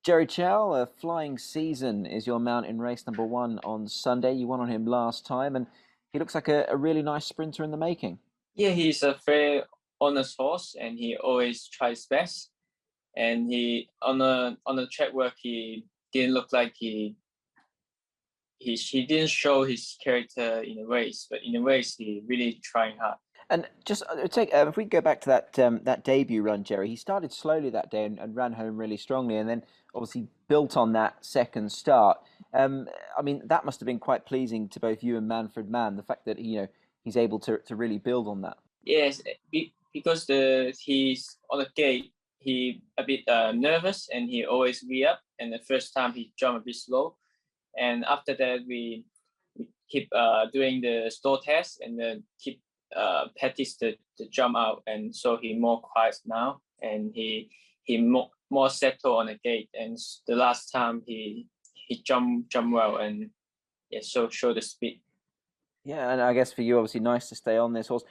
Jerry Chau, a flying season is your mount in race number one on Sunday. You won on him last time, and he looks like a really nice sprinter in the making. Yeah, he's a very honest horse, and he always tries best. And he on the track work, he didn't look like he didn't show his character in a race, but in a race he really trying hard. And just if we go back to that debut run, Jerry, he started slowly that day and ran home really strongly, and then obviously built on that second start. I mean, that must have been quite pleasing to both you and Manfred Mann, the fact that he's able to really build on that. Yes, because he's on the gate, he a bit nervous, and he always re up. And the first time he jumped a bit slow, and after that we keep doing the stall test, and then keep practice the jump out, and so he more quiet now, and he more settled on the gate. And the last time he jump well, and yeah, so show the speed. Yeah, and I guess for you, obviously, nice to stay on this horse.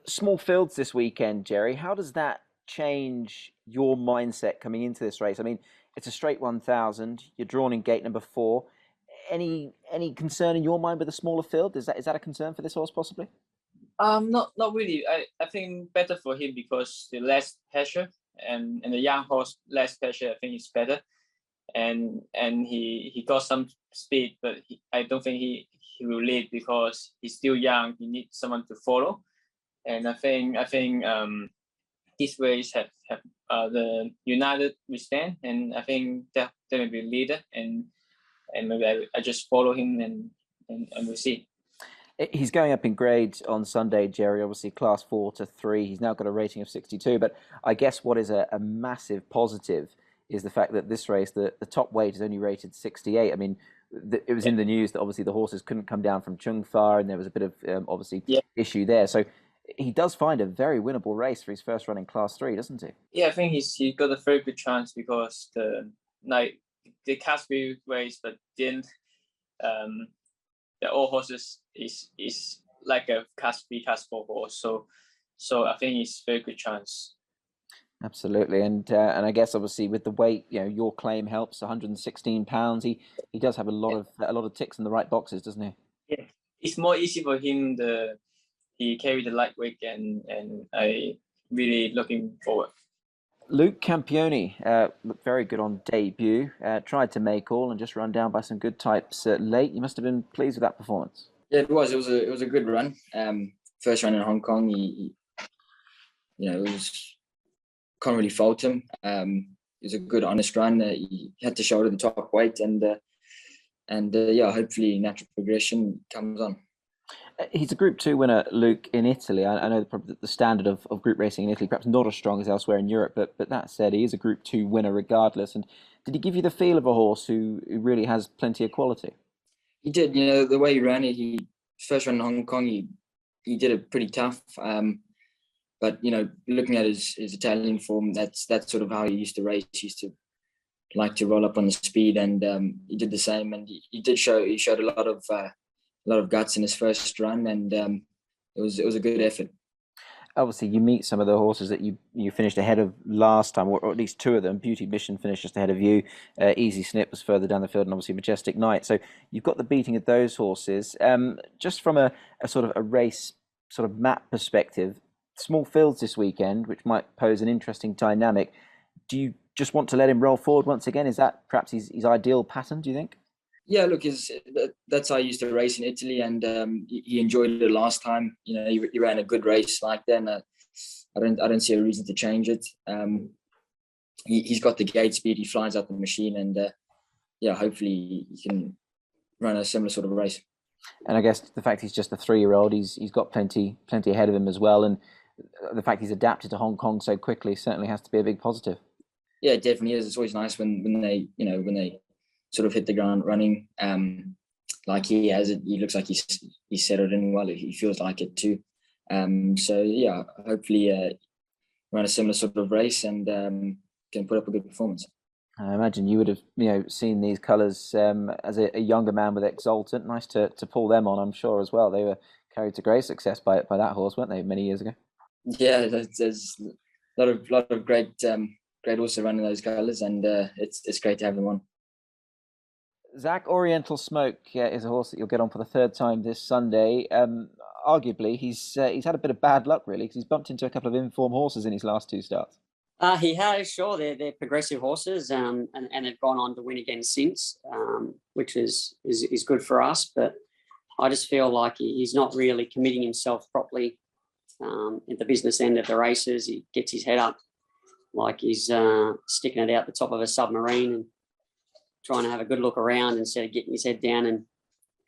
Small fields this weekend, Jerry. How does that change your mindset coming into this race? I mean, it's a straight 1,000. You're drawn in gate number 4. Any concern in your mind with a smaller field? Is that a concern for this horse possibly? Not really. I think better for him because the less pressure, and the young horse less pressure. I think it's better, and he got some speed, but I don't think he will lead because he's still young. He needs someone to follow, and I think this race have the United we stand, and I think that will be leader, and maybe I just follow him, and we'll see. He's going up in grade on Sunday, Jerry. Obviously, class 4 to 3. He's now got a rating of 62. But I guess what is a massive positive is the fact that this race, the top weight is only rated 68. I mean, it was in the news that obviously the horses couldn't come down from Chung Fa, and there was a bit of obviously issue there. So he does find a very winnable race for his first run in class 3, doesn't he? Yeah, I think he got a very good chance because the class 3 race, but didn't. The all horses is like a class 3, class 4 horse. So I think it's very good chance. Absolutely, and I guess obviously with the weight, your claim helps. 116 pounds. He does have a lot of ticks in the right boxes, doesn't he? Yeah, it's more easy for him. He carried the lightweight, and I really looking forward. Luke Campione looked very good on debut. Tried to make all and just run down by some good types late. You must have been pleased with that performance. Yeah, it was. It was a good run. First run in Hong Kong, it was can't really fault him. It was a good, honest run. He had to shoulder the top weight, and hopefully natural progression comes on. He's a Group 2 winner, Luke, in Italy. I know probably the standard of group racing in Italy, perhaps not as strong as elsewhere in Europe, but that said, he is a Group 2 winner regardless. And did he give you the feel of a horse who really has plenty of quality? He did. The way he ran it, first run in Hong Kong, he did it pretty tough. But looking at his Italian form, that's sort of how he used to race. He used to like to roll up on the speed, and he did the same. And he showed a lot of guts in his first run, and it was a good effort. Obviously, you meet some of the horses that you finished ahead of last time, or at least two of them. Beauty Mission finished just ahead of you. Easy Snip was further down the field, and obviously Majestic Knight. So you've got the beating of those horses. Just from a sort of a race sort of map perspective, small fields this weekend, which might pose an interesting dynamic. Do you just want to let him roll forward once again? Is that perhaps his ideal pattern, do you think? Yeah, look, that's how I used to race in Italy, and he enjoyed it last time. He ran a good race like that. And, I don't see a reason to change it. He's got the gate speed. He flies out the machine, and hopefully he can run a similar sort of race. And I guess the fact he's just a 3-year-old, he's got plenty ahead of him as well, and the fact he's adapted to Hong Kong so quickly certainly has to be a big positive. Yeah, it definitely is. It's always nice when they sort of hit the ground running, like he has it. He looks like he's settled in well. He feels like it too. So yeah, hopefully run a similar sort of race and can put up a good performance. I imagine you would have seen these colours as a younger man with Exultant. Nice to pull them on, I'm sure, as well. They were carried to great success by that horse, weren't they, many years ago? Yeah, there's a lot of great great horse to run in those colours, and it's great to have them on. Zach, Oriental Smoke is a horse that you'll get on for the third time this Sunday. Arguably, he's had a bit of bad luck, really, because he's bumped into a couple of informed horses in his last two starts. He has, sure. They're progressive horses, and they've gone on to win again since, which is good for us. But I just feel like he's not really committing himself properly at the business end of the races. He gets his head up like he's sticking it out the top of a submarine and trying to have a good look around instead of getting his head down and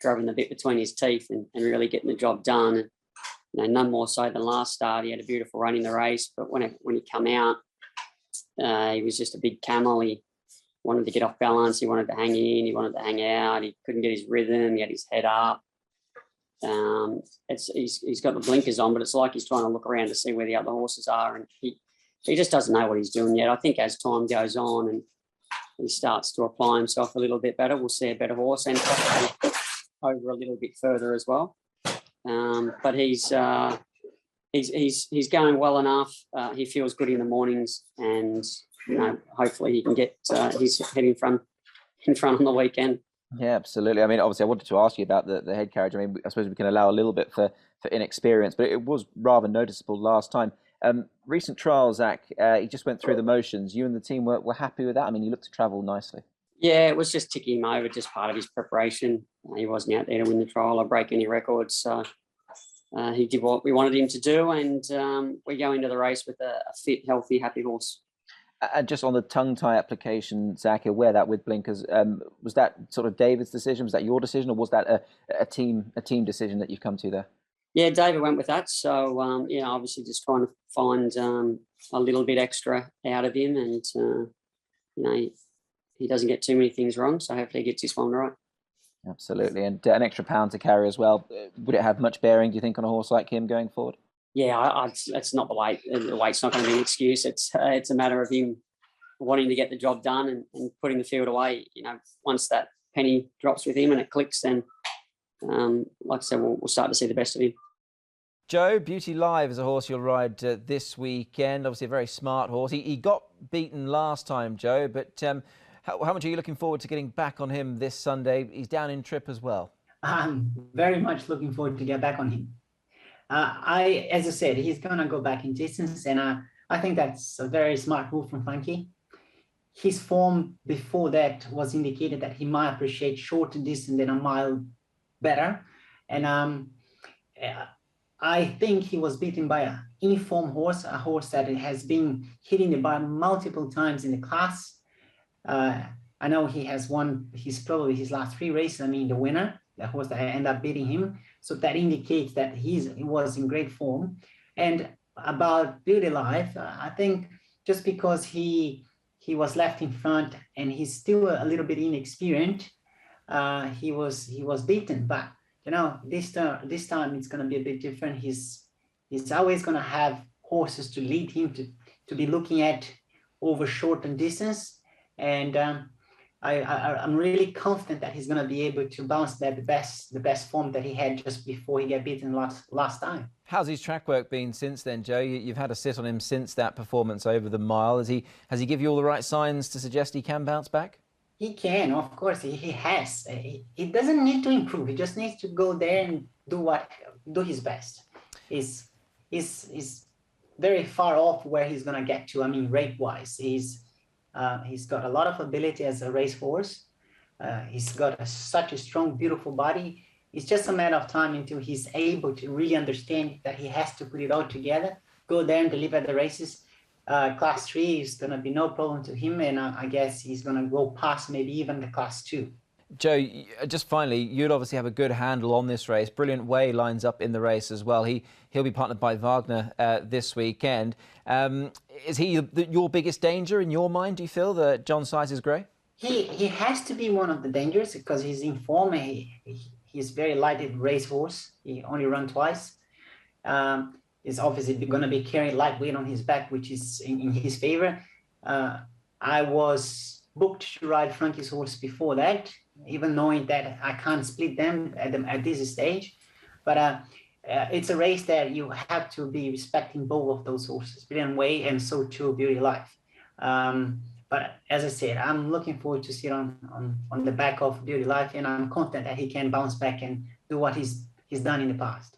grabbing the bit between his teeth and really getting the job done. And, none more so than last start. He had a beautiful run in the race, but when he come out, he was just a big camel. He wanted to get off balance. He wanted to hang in. He wanted to hang out. He couldn't get his rhythm. He had his head up. He's got the blinkers on, but it's like he's trying to look around to see where the other horses are, and he just doesn't know what he's doing yet. I think as time goes on and he starts to apply himself a little bit better, we'll see a better horse and possibly over a little bit further as well. But he's going well enough. He feels good in the mornings, and hopefully he can get his head in front on the weekend. Yeah, absolutely. I mean, obviously, I wanted to ask you about the head carriage. I mean, I suppose we can allow a little bit for inexperience, but it was rather noticeable last time. Recent trials, Zach, he just went through the motions. You and the team were happy with that? I mean, he looked to travel nicely. Yeah, it was just ticking him over, just part of his preparation. He wasn't out there to win the trial or break any records. So he did what we wanted him to do, and we go into the race with a fit, healthy, happy horse. And just on the tongue tie application, Zach, he'll wear that with blinkers. Was that sort of David's decision? Was that your decision, or was that a team decision that you've come to there? Yeah, David went with that. So obviously just trying to find a little bit extra out of him, and he doesn't get too many things wrong. So hopefully he gets this one right. Absolutely, and an extra pound to carry as well. Would it have much bearing, do you think, on a horse like him going forward? Yeah, it's not the weight. The weight's not going to be an excuse. It's a matter of him wanting to get the job done and putting the field away. Once that penny drops with him and it clicks, then like I said, we'll start to see the best of him. Joe, Beauty Live is a horse you'll ride this weekend. Obviously a very smart horse. He got beaten last time, Joe, but how much are you looking forward to getting back on him this Sunday? He's down in trip as well. I'm very much looking forward to get back on him. As I said, he's going to go back in distance, and I think that's a very smart move from Frankie. His form before that was indicated that he might appreciate shorter distance than a mile better. And I think he was beaten by an informed horse, a horse that has been hitting the bar multiple times in the class. I know he has won probably his last 3 races. I mean, the winner, the horse that ended up beating him. So that indicates that he was in great form. And about Beauty Life, I think just because he was left in front and he's still a little bit inexperienced, he was beaten. But this time it's going to be a bit different. He's always going to have horses to lead him to be looking at over shortened distance, and I'm really confident that he's going to be able to bounce back the best form that he had just before he got beaten last time. How's his track work been since then, Joe? You've had a sit on him since that performance over the mile. Has he give you all the right signs to suggest he can bounce back? He can, of course. He has. He doesn't need to improve. He just needs to go there and do his best. He's very far off where he's going to get to. I mean, rate-wise, he's got a lot of ability as a racehorse. He's got such a strong, beautiful body. It's just a matter of time until he's able to really understand that he has to put it all together, go there and deliver the races. Class 3 is going to be no problem to him, and I guess he's going to go past maybe even the Class 2. Joe, just finally, you'd obviously have a good handle on this race. Brilliant Way lines up in the race as well. He'll be partnered by Wagner this weekend. Is he your biggest danger in your mind, do you feel, that John Sizes Grey? He has to be one of the dangers because he's in form. He's very light racehorse. He only run twice. Is obviously going to be carrying lightweight on his back, which is in his favor. I was booked to ride Frankie's horse before that, even knowing that I can't split them at this stage. But it's a race that you have to be respecting both of those horses, Brilliant Way and so too Beauty Life. But as I said, I'm looking forward to sit on the back of Beauty Life, and I'm confident that he can bounce back and do what he's done in the past.